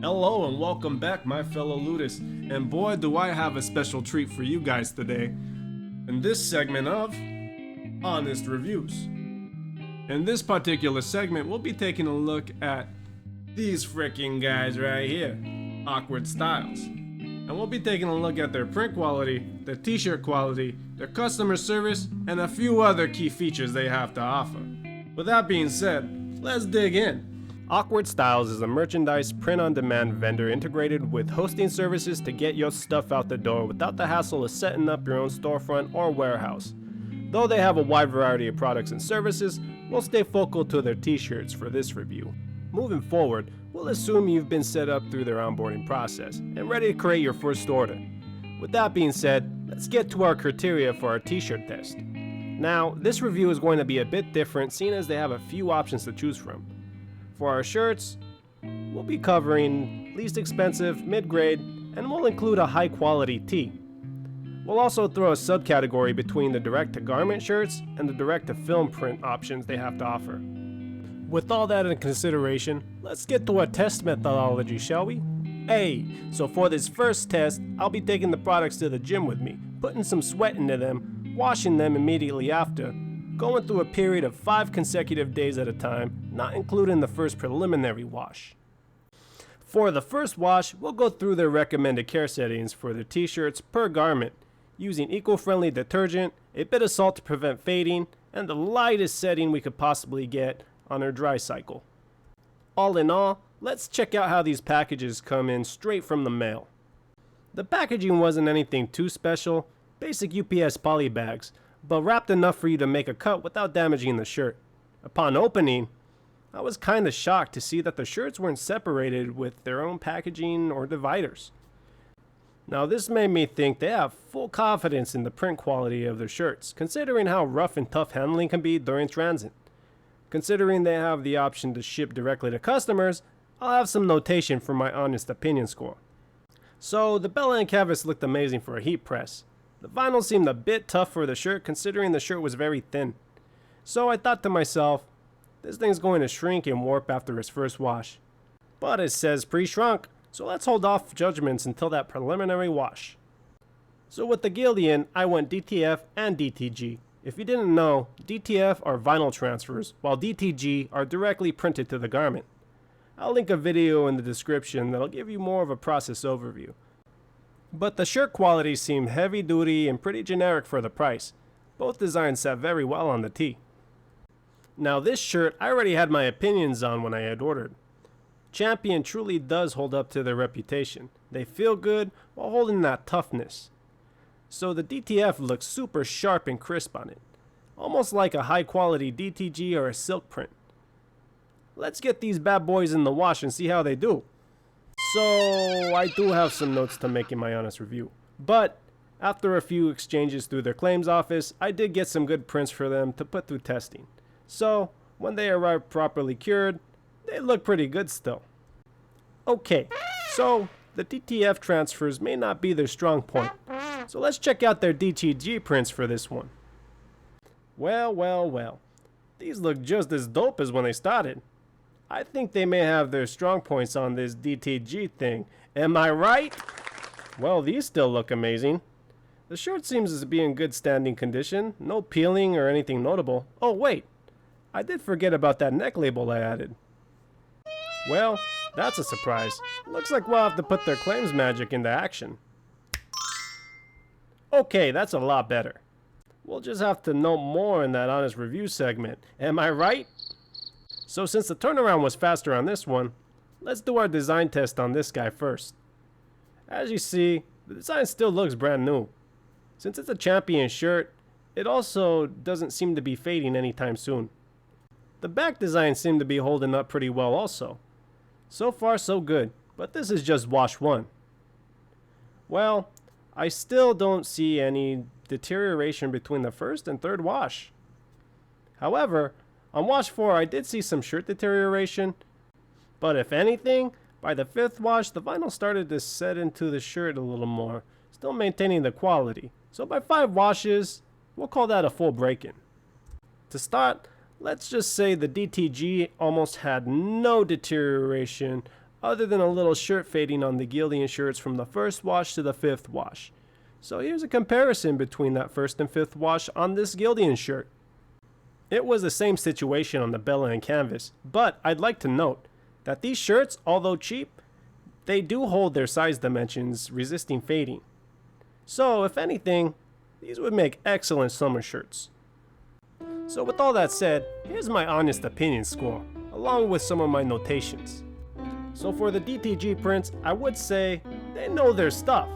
Hello and welcome back, my fellow Ludus, and boy do I have a special treat for you guys today in this segment of Honest Reviews. In this particular segment, we'll be taking a look at these freaking guys right here, Awkward Styles. And we'll be taking a look at their print quality, their t-shirt quality, their customer service, and a few other key features they have to offer. With that being said, let's dig in. Awkward Styles is a merchandise print-on-demand vendor integrated with hosting services to get your stuff out the door without the hassle of setting up your own storefront or warehouse. Though they have a wide variety of products and services, we'll stay focal to their t-shirts for this review. Moving forward, we'll assume you've been set up through their onboarding process and ready to create your first order. With that being said, let's get to our criteria for our t-shirt test. Now, this review is going to be a bit different seeing as they have a few options to choose from. For our shirts, we'll be covering least expensive, mid-grade, and we'll include a high-quality tee. We'll also throw a subcategory between the direct-to-garment shirts and the direct-to-film print options they have to offer. With all that in consideration, let's get to our test methodology, shall we? Hey, so for this first test, I'll be taking the products to the gym with me, putting some sweat into them, washing them immediately after, going through a period of 5 consecutive days at a time, not including the first preliminary wash. For the first wash, we'll go through their recommended care settings for their t-shirts per garment, using eco-friendly detergent, a bit of salt to prevent fading, and the lightest setting we could possibly get on our dry cycle. All in all, let's check out how these packages come in straight from the mail. The packaging wasn't anything too special, basic UPS poly bags, but wrapped enough for you to make a cut without damaging the shirt. Upon opening, I was kinda shocked to see that the shirts weren't separated with their own packaging or dividers. Now this made me think they have full confidence in the print quality of their shirts, considering how rough and tough handling can be during transit. Considering they have the option to ship directly to customers, I'll have some notation for my honest opinion score. So the Bella and canvas looked amazing for a heat press. The vinyl seemed a bit tough for the shirt considering the shirt was very thin. So I thought to myself, this thing's going to shrink and warp after its first wash. But it says pre-shrunk, so let's hold off judgments until that preliminary wash. So with the Gildan, I went DTF and DTG. If you didn't know, DTF are vinyl transfers, while DTG are directly printed to the garment. I'll link a video in the description that'll give you more of a process overview. But the shirt quality seemed heavy duty and pretty generic for the price. Both designs sat very well on the tee. Now this shirt I already had my opinions on when I had ordered. Champion truly does hold up to their reputation. They feel good while holding that toughness. So the DTF looks super sharp and crisp on it, almost like a high quality DTG or a silk print. Let's get these bad boys in the wash and see how they do. So I do have some notes to make in my honest review, but after a few exchanges through their claims office, I did get some good prints for them to put through testing. So when they arrived properly cured, they look pretty good still. Okay, so the DTF transfers may not be their strong point. So let's check out their DTG prints for this one. Well. These look just as dope as when they started. I think they may have their strong points on this DTG thing. Am I right? Well, these still look amazing. The shirt seems to be in good standing condition. No peeling or anything notable. Oh wait, I did forget about that neck label I added. Well, that's a surprise. Looks like we'll have to put their claims magic into action. Okay, that's a lot better. We'll just have to know more in that honest review segment. Am I right? So since the turnaround was faster on this one, let's do our design test on this guy first. As you see, the design still looks brand new. Since it's a Champion shirt, it also doesn't seem to be fading anytime soon. The back design seemed to be holding up pretty well also. So far so good, but this is just wash 1. Well, I still don't see any deterioration between the first and third wash. However, on wash 4 I did see some shirt deterioration, but if anything, by the 5th wash the vinyl started to set into the shirt a little more, still maintaining the quality. So by 5 washes, we'll call that a full break-in. To start, let's just say the DTG almost had no deterioration other than a little shirt fading on the Gildan shirts from the first wash to the fifth wash. So here's a comparison between that first and fifth wash on this Gildan shirt. It was the same situation on the Bella and Canvas, but I'd like to note that these shirts, although cheap, they do hold their size dimensions, resisting fading. So if anything, these would make excellent summer shirts. So with all that said, here's my honest opinion score, along with some of my notations. So for the DTG prints, I would say they know their stuff.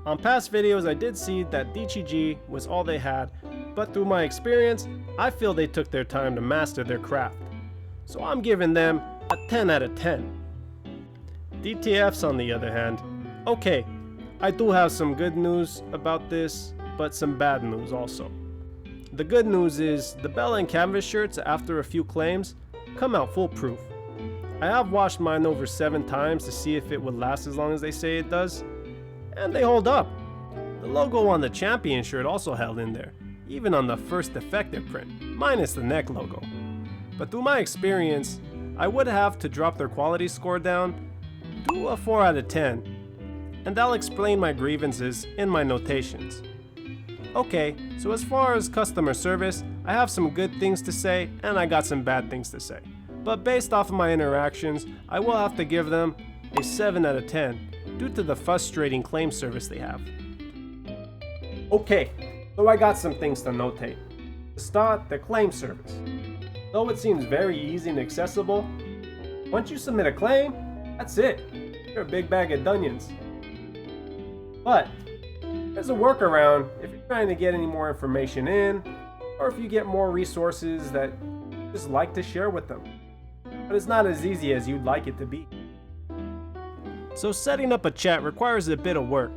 On past videos I did see that DTG was all they had, but through my experience, I feel they took their time to master their craft. So I'm giving them a 10 out of 10. DTFs on the other hand, okay, I do have some good news about this, but some bad news also. The good news is the Bella and Canvas shirts, after a few claims, come out foolproof. I have washed mine over 7 times to see if it would last as long as they say it does, and they hold up. The logo on the Champion shirt also held in there, even on the first defective print, minus the neck logo. But through my experience, I would have to drop their quality score down to a 4 out of 10, and I'll explain my grievances in my notations. Okay, so as far as customer service, I have some good things to say and I got some bad things to say. But based off of my interactions, I will have to give them a 7 out of 10 due to the frustrating claim service they have. Okay, so I got some things to notate. To start, the claim service. Though it seems very easy and accessible, once you submit a claim, that's it. You're a big bag of Dunions. But there's a workaround if you're trying to get any more information in, or if you get more resources that you just like to share with them. But it's not as easy as you'd like it to be. So setting up a chat requires a bit of work.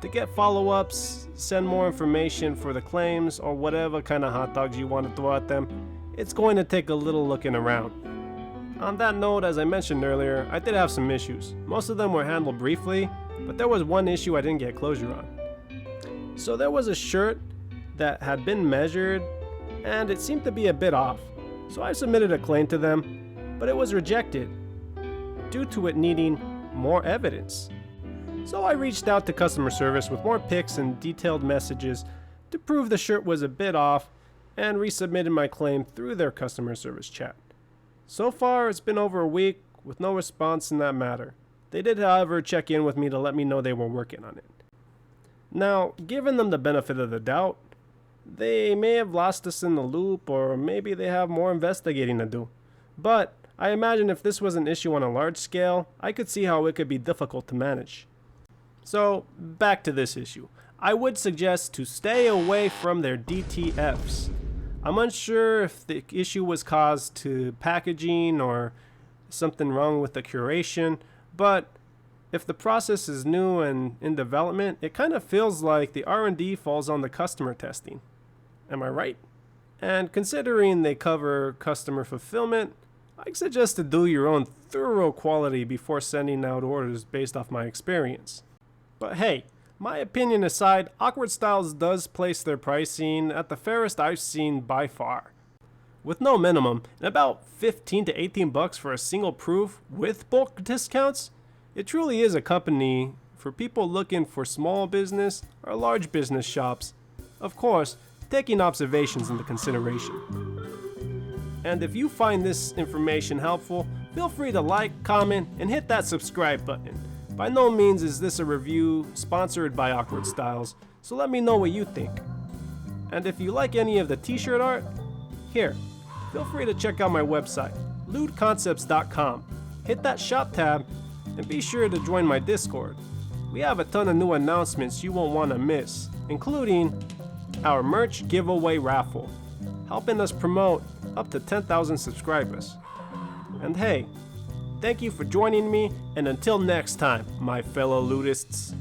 To get follow-ups, send more information for the claims, or whatever kind of hot dogs you want to throw at them, it's going to take a little looking around. On that note, as I mentioned earlier, I did have some issues. Most of them were handled briefly, but there was one issue I didn't get closure on. So there was a shirt that had been measured, and it seemed to be a bit off. So I submitted a claim to them, but it was rejected due to it needing more evidence. So I reached out to customer service with more pics and detailed messages to prove the shirt was a bit off, and resubmitted my claim through their customer service chat. So far, it's been over a week with no response in that matter. They did, however, check in with me to let me know they were working on it. Now, giving them the benefit of the doubt, they may have lost us in the loop, or maybe they have more investigating to do. But I imagine if this was an issue on a large scale, I could see how it could be difficult to manage. So, back to this issue. I would suggest to stay away from their DTFs. I'm unsure if the issue was caused to packaging or something wrong with the curation, but if the process is new and in development, it kind of feels like the R&D falls on the customer testing. Am I right? And considering they cover customer fulfillment, I suggest to do your own thorough quality before sending out orders based off my experience. But hey, my opinion aside, Awkward Styles does place their pricing at the fairest I've seen by far. With no minimum, and about 15 to 18 bucks for a single proof with bulk discounts, it truly is a company for people looking for small business or large business shops, of course, taking observations into consideration. And if you find this information helpful, feel free to like, comment, and hit that subscribe button. By no means is this a review sponsored by Awkward Styles, so let me know what you think. And if you like any of the t-shirt art, here, feel free to check out my website, ludeconcepts.com. Hit that shop tab, and be sure to join my Discord. We have a ton of new announcements you won't want to miss, including our merch giveaway raffle, helping us promote up to 10,000 subscribers. And hey, thank you for joining me, and until next time, my fellow ludists.